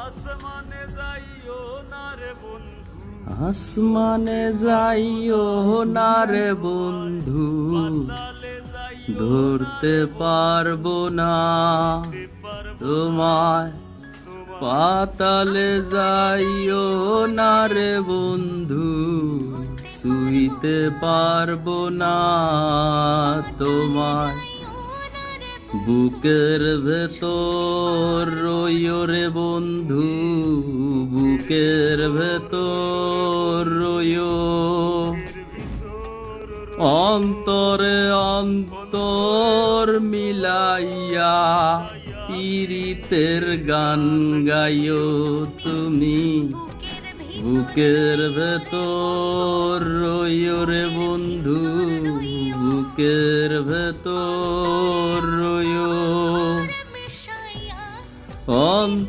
আসমানে যাইও না রে বন্ধু, আসমানে যাইও না রে বন্ধু, পাতালে যাইও ধরতে পারবো না তোমায়। পাতালে যাইও না রে বন্ধু, শুইতে পারবো না তোমায়। বুকের ভেতর রইও রে বন্ধু, বুকের ভেতর রইও। অন্তরে অন্তর মিলাইয়া পীড়িতের গান গাইও তুমি। বুকের ভেতর রইও রে বন্ধু, বুকের ভেতর রইও।